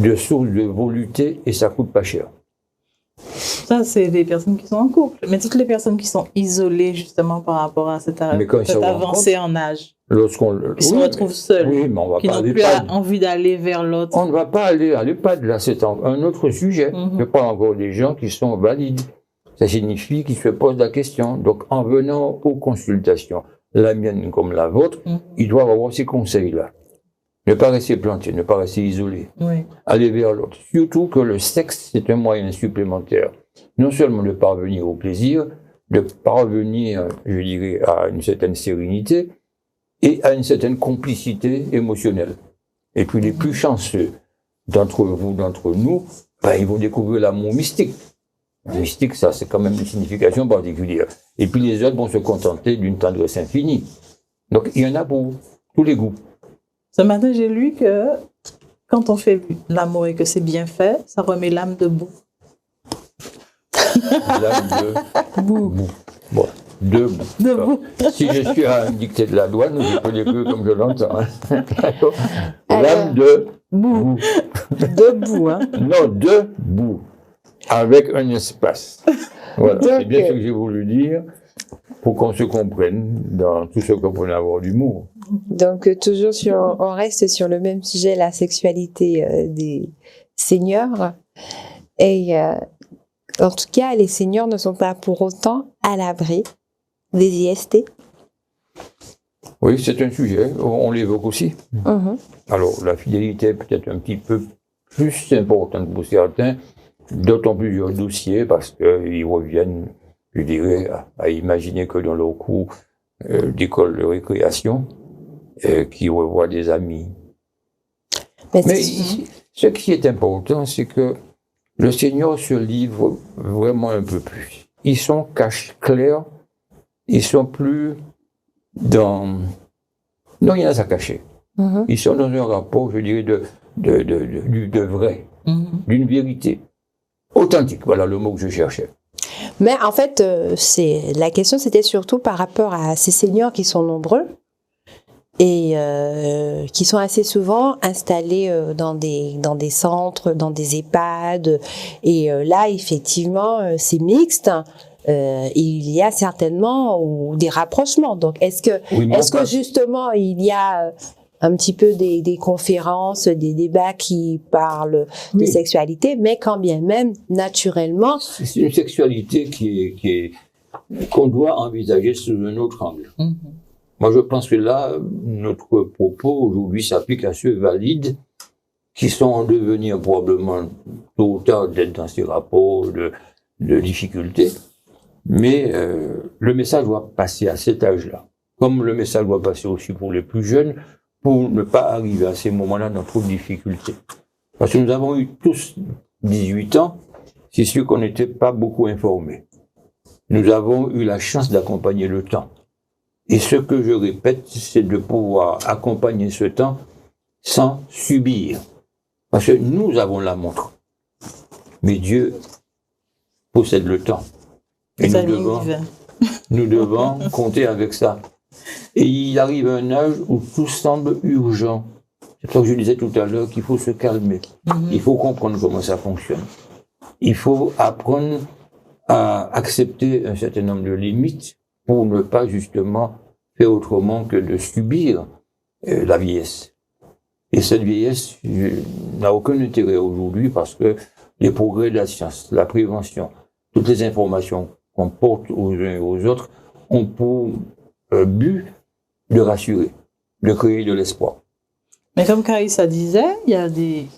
de sources de volupté et ça coûte pas cher. Ça, c'est les personnes qui sont en couple. Mais toutes les personnes qui sont isolées, justement, par rapport à cette avancée en âge, qui se retrouvent seules, oui, mais on va qui pas n'ont aller plus pas. envie d'aller vers l'autre. On ne va pas aller à l'EHPAD, là, c'est un autre sujet. Je parle encore des gens qui sont valides. Ça signifie qu'ils se posent la question. Donc, en venant aux consultations, la mienne comme la vôtre, ils doivent avoir ces conseils-là. Ne pas rester planté, ne pas rester isolé. Oui. Aller vers l'autre. Surtout que le sexe, c'est un moyen supplémentaire. Non seulement de parvenir au plaisir, de parvenir, je dirais, à une certaine sérénité et à une certaine complicité émotionnelle. Et puis les plus chanceux d'entre vous, d'entre nous, ben, ils vont découvrir l'amour mystique. Le mystique, ça, c'est quand même une signification particulière. Et puis les autres vont se contenter d'une tendresse infinie. Donc il y en a pour tous les goûts. Ce matin, j'ai lu que quand on fait l'amour et que c'est bien fait, ça remet l'âme debout. L'âme de bout. Bon, debout. Debout. Si je suis à une dictée de la douane, je peux l'écrire comme je l'entends. Hein. Alors, l'âme de bout. Debout, hein. Non, debout. Avec un espace. Voilà, c'est bien ce que j'ai voulu dire pour qu'on se comprenne dans tout ce qu'on peut avoir d'humour. Donc, toujours on reste sur le même sujet, la sexualité des seniors. Et en tout cas, les seniors ne sont pas pour autant à l'abri des IST. Oui, c'est un sujet, on l'évoque aussi. Alors, la fidélité est peut-être un petit peu plus importante pour certains, d'autant plusieurs dossiers, parce qu'ils reviennent, je dirais, à imaginer que dans leur cours d'école de récréation, qui revoient des amis. Mais ce qui est important, c'est que le Seigneur se livre vraiment un peu plus. Ils sont clairs, ils sont plus dans... Non, il y en a à cacher. Ils sont dans un rapport, je dirais, de vrai, d'une vérité authentique. Voilà le mot que je cherchais. Mais en fait, la question, c'était surtout par rapport à ces seniors qui sont nombreux et qui sont assez souvent installés dans des centres, dans des EHPAD. Et là, effectivement, c'est mixte. Il y a certainement des rapprochements. Donc, est-ce que justement, il y a un petit peu des conférences, des débats qui parlent de sexualité, mais quand bien même, naturellement... C'est une sexualité qu'on doit envisager sous un autre angle. Moi, je pense que là, notre propos aujourd'hui s'applique à ceux valides qui sont en devenir probablement tôt ou tard d'être dans ces rapports de difficultés. Mais le message doit passer à cet âge-là. Comme le message doit passer aussi pour les plus jeunes, pour ne pas arriver à ces moments-là dans trop de difficultés. Parce que nous avons eu tous 18 ans, c'est sûr qu'on n'était pas beaucoup informés. Nous avons eu la chance d'accompagner le temps. Et ce que je répète, c'est de pouvoir accompagner ce temps sans subir. Parce que nous avons la montre. Mais Dieu possède le temps. Et nous devons compter avec ça. Et il arrive un âge où tout semble urgent. C'est pour ça que je disais tout à l'heure qu'il faut se calmer. Il faut comprendre comment ça fonctionne. Il faut apprendre à accepter un certain nombre de limites pour ne pas justement faire autrement que de subir la vieillesse. Et cette vieillesse n'a aucun intérêt aujourd'hui parce que les progrès de la science, la prévention, toutes les informations qu'on porte aux uns et aux autres ont pour but de rassurer, de créer de l'espoir. Mais comme Carissa disait, il y a des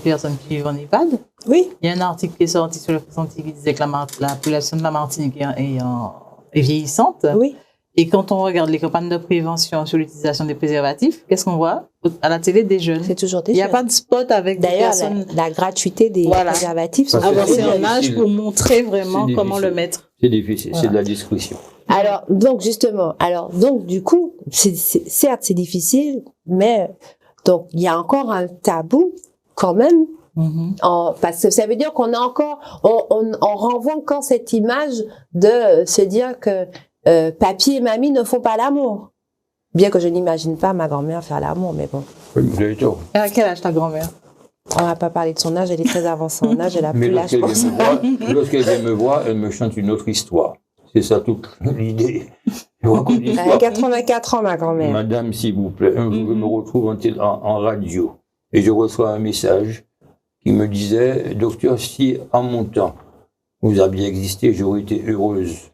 personnes qui vivent en EHPAD. Oui. Il y a un article qui est sorti sur le Presse-Antilles qui disait que la population de la Martinique est vieillissante. Oui. Et quand on regarde les campagnes de prévention sur l'utilisation des préservatifs, qu'est-ce qu'on voit à la télé? Des jeunes. C'est toujours des jeunes. Il n'y a jeunes. pas de spot avec des D'ailleurs, personnes. la gratuité des préservatifs sont avancées en âge pour montrer vraiment comment le mettre. C'est difficile, c'est de la discrétion. Alors, donc, justement, du coup, certes, c'est difficile, mais, donc, il y a encore un tabou, quand même, parce que ça veut dire qu'on a encore, on renvoie encore cette image de se dire que papy et mamie ne font pas l'amour. Bien que je n'imagine pas ma grand-mère faire l'amour, mais bon. Oui, vous avez tort. Et à quel âge ta grand-mère? On va pas parler de son âge, elle est très avancée en âge, elle a plus l'âge pour ça. Lorsqu'elle vient me voir, elle me chante une autre histoire. C'est ça toute l'idée. Elle a 84 ans, ma grand-mère. Madame, s'il vous plaît, un jour, je me retrouve en radio et je reçois un message qui me disait « Docteur, si en mon temps, vous aviez existé, j'aurais été heureuse. »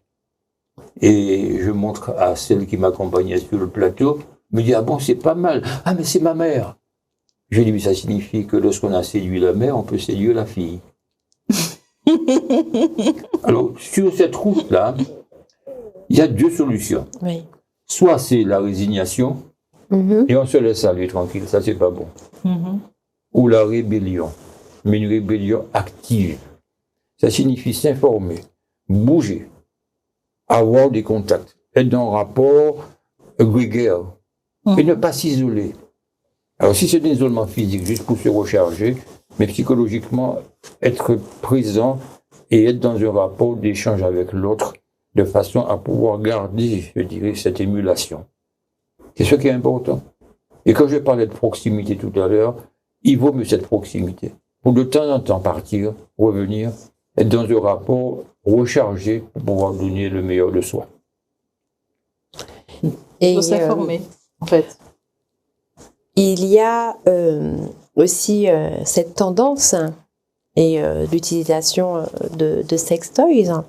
Et je montre à celle qui m'accompagnait sur le plateau, me dit « Ah bon, c'est pas mal. Ah, mais c'est ma mère. » Je lui dis « Mais ça signifie que lorsqu'on a séduit la mère, on peut séduire la fille. » Alors, sur cette route-là, il y a deux solutions. Oui. Soit c'est la résignation, et on se laisse aller tranquille, ça c'est pas bon. Ou la rébellion, mais une rébellion active. Ça signifie s'informer, bouger, avoir des contacts, être dans un rapport grégaire, et ne pas s'isoler. Alors si c'est un isolement physique, juste pour se recharger, mais psychologiquement, être présent et être dans un rapport d'échange avec l'autre, de façon à pouvoir garder, je dirais, cette émulation. C'est ce qui est important. Et quand je parlais de proximité tout à l'heure, il vaut mieux cette proximité. Pour de temps en temps partir, revenir, être dans un rapport rechargé pour pouvoir donner le meilleur de soi. Il faut s'informer, en fait. Il y a aussi cette tendance et l'utilisation de sextoys.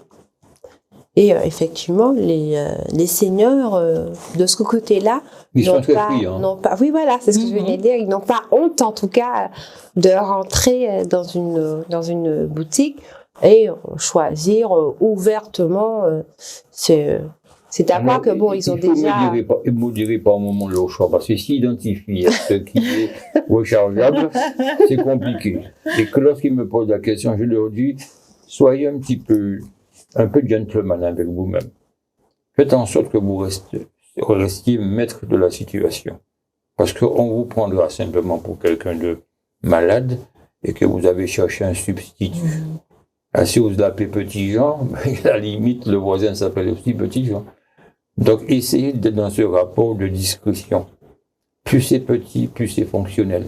Et effectivement, les seniors, de ce côté-là, n'ont pas, oui, voilà, c'est ce que je venais de dire, ils n'ont pas honte, en tout cas, de rentrer dans une boutique et choisir ouvertement. C'est à voir que bon, ils ont déjà. Il faut modérer par moment leur choix, parce que s'identifier à ce qui est rechargeable, c'est compliqué. Et que lorsqu'ils me posent la question, je leur dis, soyez un peu gentleman avec vous-même. Faites en sorte que vous restiez maître de la situation. Parce qu'on vous prendra simplement pour quelqu'un de malade et que vous avez cherché un substitut. Si vous l'appelez Petit Jean, à la limite, le voisin s'appelle aussi Petit Jean. Donc, essayez d'être dans ce rapport de discrétion. Plus c'est petit, plus c'est fonctionnel.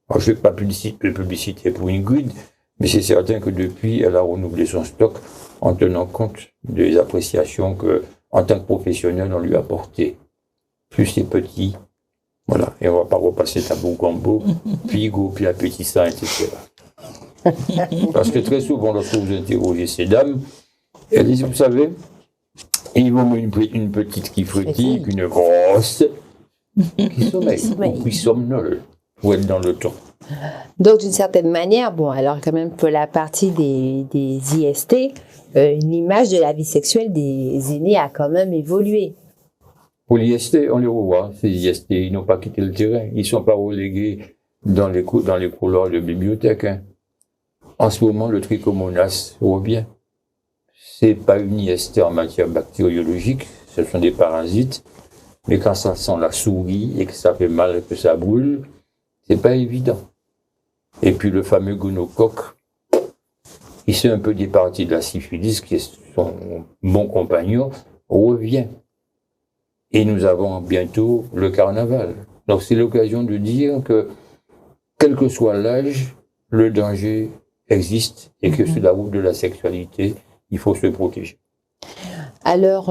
Alors, je ne vais pas publicité pour Ingrid, mais c'est certain que depuis, elle a renouvelé son stock en tenant compte des appréciations que, en tant que professionnel, on lui a portées. Plus c'est petit, voilà. Et on ne va pas repasser tabou combo, puis go, puis appétissant, etc. Parce que très souvent, lorsque vous interrogez ces dames, elles disent, vous savez, il vaut mieux une petite qui frétille qu'une grosse qui sommeille, ou qui somnole, pour être dans le temps. Donc, d'une certaine manière, bon, alors quand même pour la partie des IST, l'image de la vie sexuelle des aînés a quand même évolué. Pour l'IST, on les revoit, ces IST, ils n'ont pas quitté le terrain, ils ne sont pas relégués dans les couloirs de bibliothèque. Hein. En ce moment, le trichomonas revient. C'est pas une IST en matière bactériologique, ce sont des parasites, mais quand ça sent la souris et que ça fait mal, que ça brûle, c'est pas évident. Et puis le fameux gonocoque, qui s'est un peu départi de la syphilis, qui est son bon compagnon, revient. Et nous avons bientôt le carnaval. Donc c'est l'occasion de dire que, quel que soit l'âge, le danger existe et que sur la route de la sexualité, il faut se protéger. Alors,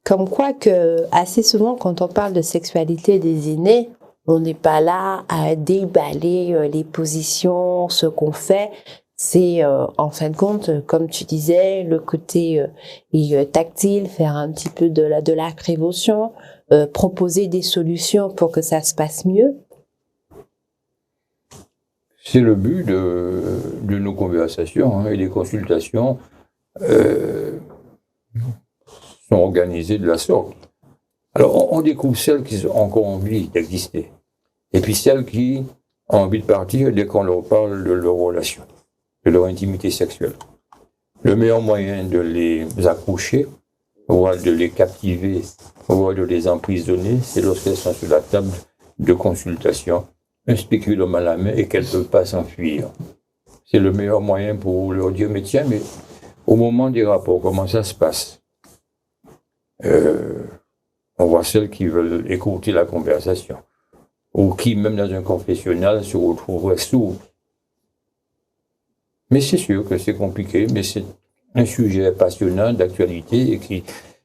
comme quoi que assez souvent, quand on parle de sexualité des aînés, on n'est pas là à déballer les positions, ce qu'on fait. C'est, en fin de compte, comme tu disais, le côté tactile, faire un petit peu de la prévention, proposer des solutions pour que ça se passe mieux. C'est le but de nos conversations et les consultations sont organisées de la sorte. Alors, on découvre celles qui ont encore envie d'exister. Et puis celles qui ont envie de partir dès qu'on leur parle de leur relation, de leur intimité sexuelle. Le meilleur moyen de les accoucher, voire de les captiver, voire de les emprisonner, c'est lorsqu'elles sont sur la table de consultation, un spéculum à la main et qu'elles ne peuvent pas s'enfuir. C'est le meilleur moyen pour leur dire, mais tiens, mais au moment des rapports, comment ça se passe? On voit celles qui veulent écouter la conversation, ou qui, même dans un confessionnal, se retrouveraient sourds. Mais c'est sûr que c'est compliqué, mais c'est un sujet passionnant d'actualité et qui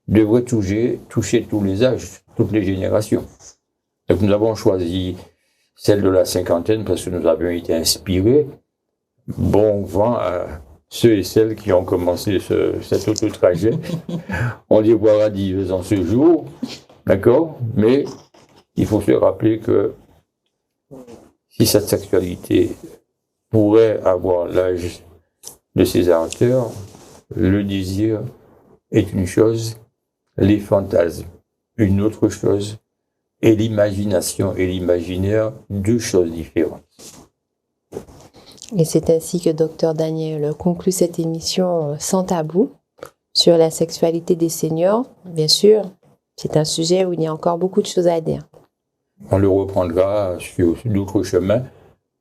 devrait toucher tous les âges, toutes les générations. Donc nous avons choisi celle de la cinquantaine parce que nous avions été inspirés. Bon vent à ceux et celles qui ont commencé cet auto-trajet. On les voit radieuses en ce jour, d'accord? Mais il faut se rappeler que si cette sexualité pourrait avoir l'âge de ses auteurs, le désir est une chose, les fantasmes une autre chose, et l'imagination et l'imaginaire, deux choses différentes. Et c'est ainsi que Dr Daniel conclut cette émission sans tabou sur la sexualité des seniors. Bien sûr, c'est un sujet où il y a encore beaucoup de choses à dire. On le reprendra sur d'autres chemins,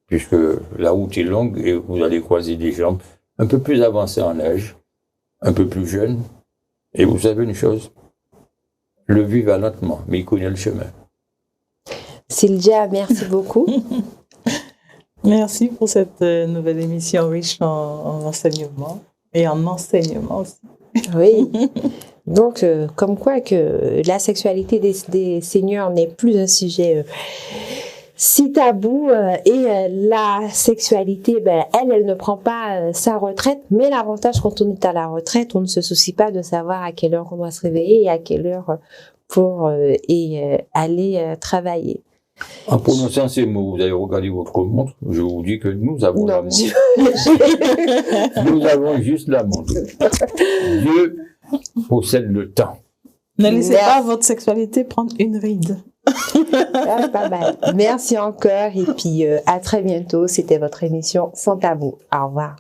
puisque la route est longue et vous allez croiser des gens un peu plus avancés en âge, un peu plus jeunes. Et vous savez une chose, le vieux va lentement, mais il connaît le chemin. Sylvia, merci beaucoup. Merci pour cette nouvelle émission riche en renseignements et en enseignement aussi. Oui. Donc, comme quoi que la sexualité des seniors n'est plus un sujet si tabou et la sexualité, elle ne prend pas sa retraite, mais l'avantage quand on est à la retraite, on ne se soucie pas de savoir à quelle heure on doit se réveiller et à quelle heure pour aller travailler. En prononçant ces mots, vous allez regarder votre montre, je vous dis que nous avons la montre. Nous avons juste la montre. Dieu possède le temps. Ne laissez pas votre sexualité prendre une ride. Ah, pas mal. Merci encore et puis à très bientôt. C'était votre émission Sans Tabou. Au revoir.